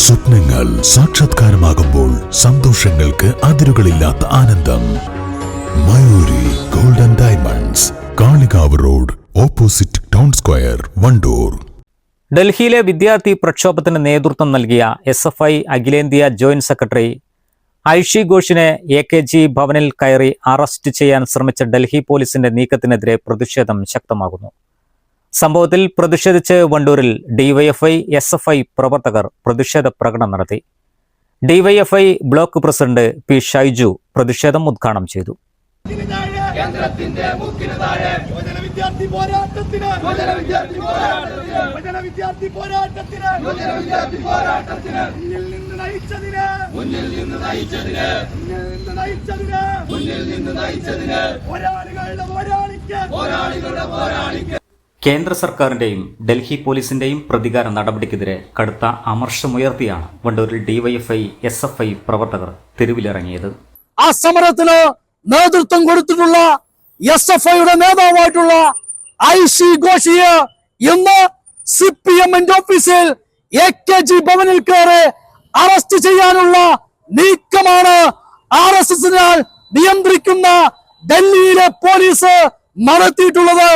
സ്വപ്നങ്ങൾ സാക്ഷാത്കാരമാകുമ്പോൾ സന്തോഷങ്ങൾക്ക് അതിരുകളില്ലാത്ത ആനന്ദം. Mayuri golden diamonds, Kalikavu road, opposite town square, Wandoor. ഡൽഹിയിലെ വിദ്യാർത്ഥി പ്രക്ഷോഭത്തിന് നേതൃത്വം നൽകിയ SFI അഖിലേന്ത്യാ ജോയിന്റ് സെക്രട്ടറി ഐഷി ഘോഷിനെ AKG ഭവനിൽ കയറി അറസ്റ്റ് ചെയ്യാൻ ശ്രമിച്ച ഡൽഹി പോലീസിന്റെ നീക്കത്തിനെതിരെ പ്രതിഷേധം ശക്തമാകുന്നു. സംഭവത്തിൽ പ്രതിഷേധിച്ച് വണ്ടൂരിൽ DYFI SFI പ്രവർത്തകർ പ്രതിഷേധ പ്രകടനം നടത്തി. DYFI block president P. Shaiju പ്രതിഷേധം ഉദ്ഘാടനം ചെയ്തു. കേന്ദ്ര സർക്കാരിന്റെയും ഡൽഹി പോലീസിന്റെയും പ്രതികാര നടപടിക്കെതിരെ കടുത്ത അമർഷമുയർത്തിയാണ് വണ്ടൂരിൽ DYFI SFI പ്രവർത്തകർ തെരുവിലിറങ്ങിയത്. ആ സമരത്തിന് നേതൃത്വം കൊടുത്തിട്ടുള്ള SFIയുടെ നേതാവായിട്ടുള്ള ഐഷി ഘോഷിയെ ഇന്ന് CPMന്റെ ഓഫീസിൽ AKG ഭവനിൽ കയറി അറസ്റ്റ് ചെയ്യാനുള്ള നീക്കമാണ് RSSനാൽ നിയന്ത്രിക്കുന്ന ഡൽഹിയിലെ പോലീസ് നടത്തിയിട്ടുള്ളത്.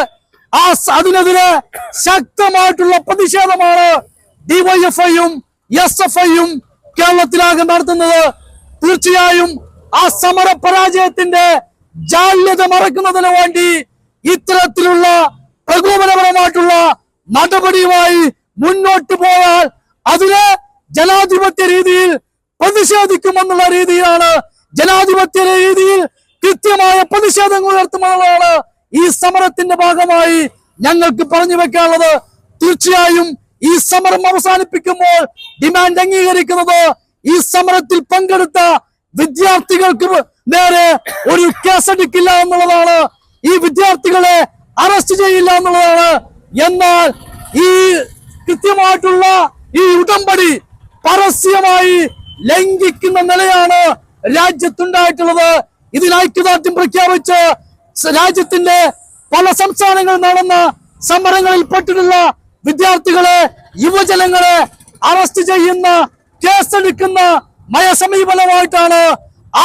അതിനെതിരെ ശക്തമായിട്ടുള്ള പ്രതിഷേധമാണ് DYFIയും SFIയും കേരളത്തിലാകെ നടത്തുന്നത്. തീർച്ചയായും ആ സമര പരാജയത്തിന്റെ ജാള്യത മറക്കുന്നതിന് വേണ്ടി ഇത്തരത്തിലുള്ള പ്രകോപനപരമായിട്ടുള്ള നടപടിയുമായി മുന്നോട്ട് പോയാൽ അതിനെ ജനാധിപത്യ രീതിയിൽ പ്രതിഷേധിക്കുമെന്നുള്ള രീതിയിലാണ്, ജനാധിപത്യ രീതിയിൽ കൃത്യമായ പ്രതിഷേധങ്ങൾ ഉയർത്തുമെന്നുള്ളതാണ് ഈ സമരത്തിന്റെ ഭാഗമായി ഞങ്ങൾക്ക് പറഞ്ഞു വെക്കാനുള്ളത്. തീർച്ചയായും ഈ സമരം അവസാനിപ്പിക്കുമ്പോൾ ഡിമാൻഡ് അംഗീകരിക്കുന്നത് ഈ സമരത്തിൽ പങ്കെടുത്ത വിദ്യാർത്ഥികൾക്ക് നേരെ ഒരു കേസെടുക്കില്ല എന്നുള്ളതാണ്, ഈ വിദ്യാർത്ഥികളെ അറസ്റ്റ് ചെയ്യില്ല എന്നുള്ളതാണ്. എന്നാൽ ഈ കൃത്യമായിട്ടുള്ള ഈ ഉടമ്പടി പരസ്യമായി ലംഘിക്കുന്ന നിലയാണ് രാജ്യത്തുണ്ടായിട്ടുള്ളത്. ഇതിന് ഐക്യദാർഢ്യം പ്രഖ്യാപിച്ച് രാജ്യത്തിന്റെ പല സംസ്ഥാനങ്ങളിൽ നടന്ന സമരങ്ങളിൽ പെട്ടിട്ടുള്ള വിദ്യാർത്ഥികളെ, യുവജനങ്ങളെ അറസ്റ്റ് ചെയ്യുന്ന, കേസെടുക്കുന്ന നയസമീപനമായിട്ടാണ്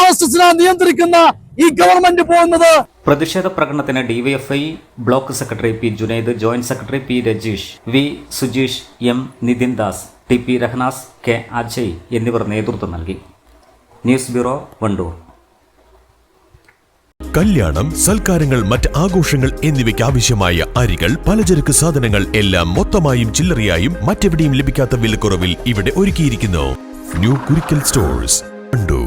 RSSനെ നിയന്ത്രിക്കുന്ന ഈ ഗവൺമെന്റ് പോകുന്നത്. പ്രതിഷേധ പ്രകടനത്തിന് DYFI block secretary P. Junaid, joint secretary P. Rajeesh, V. Sujeesh, M. Nithin Das, TP Rahanas, K. Ajay എന്നിവർ നേതൃത്വം നൽകി. News bureau, Wandoor. കല്യാണം, സൽക്കാരങ്ങൾ, മറ്റ് ആഘോഷങ്ങൾ എന്നിവയ്ക്ക് ആവശ്യമായ അരികൾ, പലചരക്ക് സാധനങ്ങൾ എല്ലാം മൊത്തമായും ചില്ലറയായും മറ്റെവിടെയും ലഭിക്കാത്ത വിലക്കുറവിൽ ഇവിടെ ഒരുക്കിയിരിക്കുന്നു. New Kurikkal stores, Wandoor.